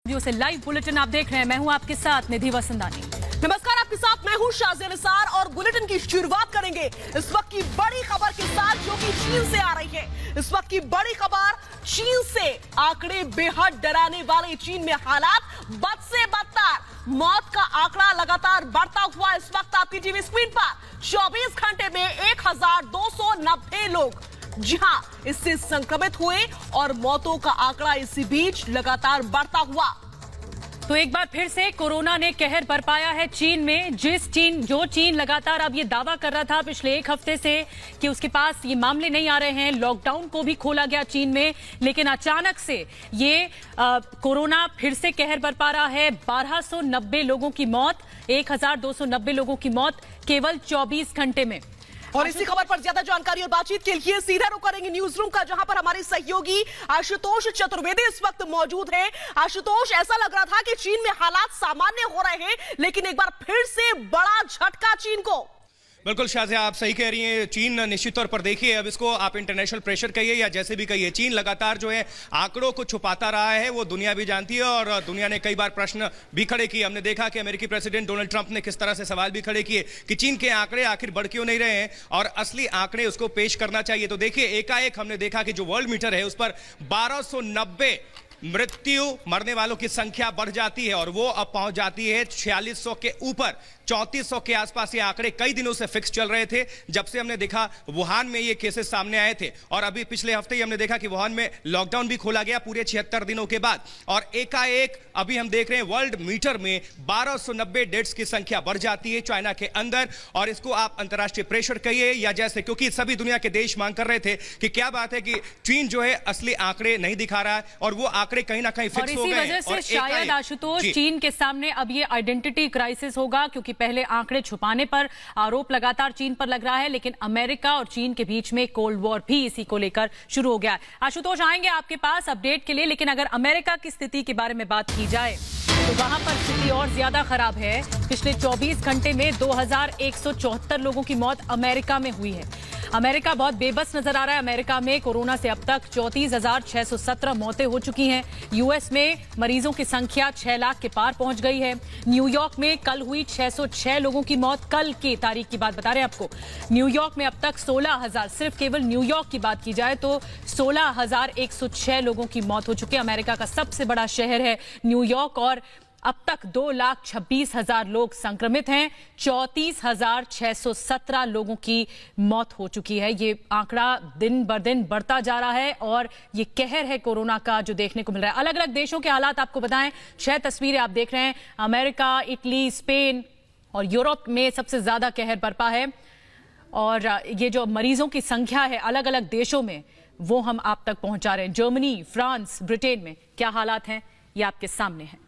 से live bulletin आप देख रहे हैं। मैं हूं आपके साथ निधि वसंदानी। नमस्कार, आपके साथ मैं हूं शाज़िया निसार और बुलेटिन की शुरुआत करेंगे इस वक्त की बड़ी खबर के साथ जो कि चीन से आ रही है। इस वक्त की बड़ी खबर चीन से, आंकड़े बेहद डराने वाले। चीन में हालात बद से बदतर, मौत का आंकड़ा लगातार बढ़ता हुआ इस वक्त आपकी टीवी स्क्रीन पर। 24 घंटे में 1290 लोग जी हां इससे संक्रमित हुए और मौतों का आंकड़ा इसी बीच लगातार बढ़ता हुआ। तो एक बार फिर से कोरोना ने कहर बरपाया है चीन में। जो चीन लगातार अब ये दावा कर रहा था पिछले एक हफ्ते से कि उसके पास ये मामले नहीं आ रहे हैं, लॉकडाउन को भी खोला गया चीन में, लेकिन अचानक से ये कोरोना फिर से कहर बरपा रहा है। 1290 लोगों की मौत, 1290 लोगों की मौत केवल 24 घंटे में। और इसी खबर पर ज्यादा जानकारी और बातचीत के लिए सीधा रुख करेंगे न्यूज रूम का, जहां पर हमारे सहयोगी आशुतोष चतुर्वेदी इस वक्त मौजूद हैं। आशुतोष, ऐसा लग रहा था कि चीन में हालात सामान्य हो रहे हैं, लेकिन एक बार फिर से बड़ा झटका चीन को। बिल्कुल शाज़िया, आप सही कह रही हैं। चीन निश्चित तौर पर देखिए, अब इसको आप इंटरनेशनल प्रेशर कहिए या जैसे भी कहिए, चीन लगातार जो है आंकड़ों को छुपाता रहा है। वो दुनिया भी जानती है और दुनिया ने कई बार प्रश्न भी खड़े किए। हमने देखा कि अमेरिकी प्रेसिडेंट डोनाल्ड ट्रंप ने किस तरह से सवाल भी खड़े किए कि चीन के आंकड़े आखिर बढ़ क्यों नहीं रहे हैं और असली आंकड़े उसको पेश करना चाहिए। तो देखिए, एकाएक हमने देखा कि जो वर्ल्ड मीटर है उस पर 1290 मरने वालों की संख्या बढ़ जाती है और वो अब पहुंच जाती है 4600 के ऊपर। 3400 के आसपास ये आंकड़े कई दिनों से फिक्स चल रहे थे, जब से हमने देखा वुहान में ये केसेस सामने आए थे। और अभी पिछले हफ्ते ही हमने देखा कि वुहान में लॉकडाउन भी खोला गया पूरे 76 दिनों के बाद। और एकाएक अभी हम देख रहे हैं वर्ल्ड मीटर में 1290 डेथ्स की संख्या बढ़ जाती है चाइना के अंदर। और इसको आप अंतर्राष्ट्रीय प्रेशर कहिए या जैसे, क्योंकि सभी दुनिया के देश मांग कर रहे थे कि क्या बात है कि चीन जो है असली आंकड़े नहीं दिखा रहा है और वो आंकड़े कहीं ना कहीं फिक्स हो गए। और इसी वजह से शायद आशुतोष चीन के सामने अब ये आइडेंटिटी क्राइसिस होगा, क्योंकि पहले आंकड़े छुपाने पर आरोप लगातार चीन पर लग रहा है, लेकिन अमेरिका और चीन के बीच में कोल्ड वॉर भी इसी को लेकर शुरू हो गया है। आशुतोष, आएंगे आपके पास अपडेट के लिए, लेकिन अगर अमेरिका की स्थिति के बारे में बात की जाए तो वहां पर स्थिति और ज्यादा खराब है। पिछले 24 घंटे में 2174 लोगों की मौत अमेरिका में हुई है। अमेरिका बहुत बेबस नजर आ रहा है। अमेरिका में कोरोना से अब तक 34,617 मौतें हो चुकी हैं। यूएस में मरीजों की संख्या 6 लाख के पार पहुंच गई है। न्यूयॉर्क में कल हुई 606 लोगों की मौत, कल की तारीख की बात बता रहे हैं आपको। न्यूयॉर्क में अब तक 16,000, सिर्फ केवल न्यूयॉर्क की बात की जाए तो 16,106 लोगों की मौत हो चुकी है। अमेरिका का सबसे बड़ा शहर है न्यूयॉर्क और अब तक 2,26,000 लोग संक्रमित हैं। 34,617 लोगों की मौत हो चुकी है। ये आंकड़ा दिन ब दिन बढ़ता जा रहा है और ये कहर है कोरोना का जो देखने को मिल रहा है। अलग अलग देशों के हालात आपको बताएं, 6 तस्वीरें आप देख रहे हैं। अमेरिका, इटली, स्पेन और यूरोप में सबसे ज्यादा कहर बरपा है। और ये जो मरीजों की संख्या है अलग अलग देशों में, वो हम आप तक पहुंचा रहे हैं। जर्मनी, फ्रांस, ब्रिटेन में क्या हालात हैं ये आपके सामने है।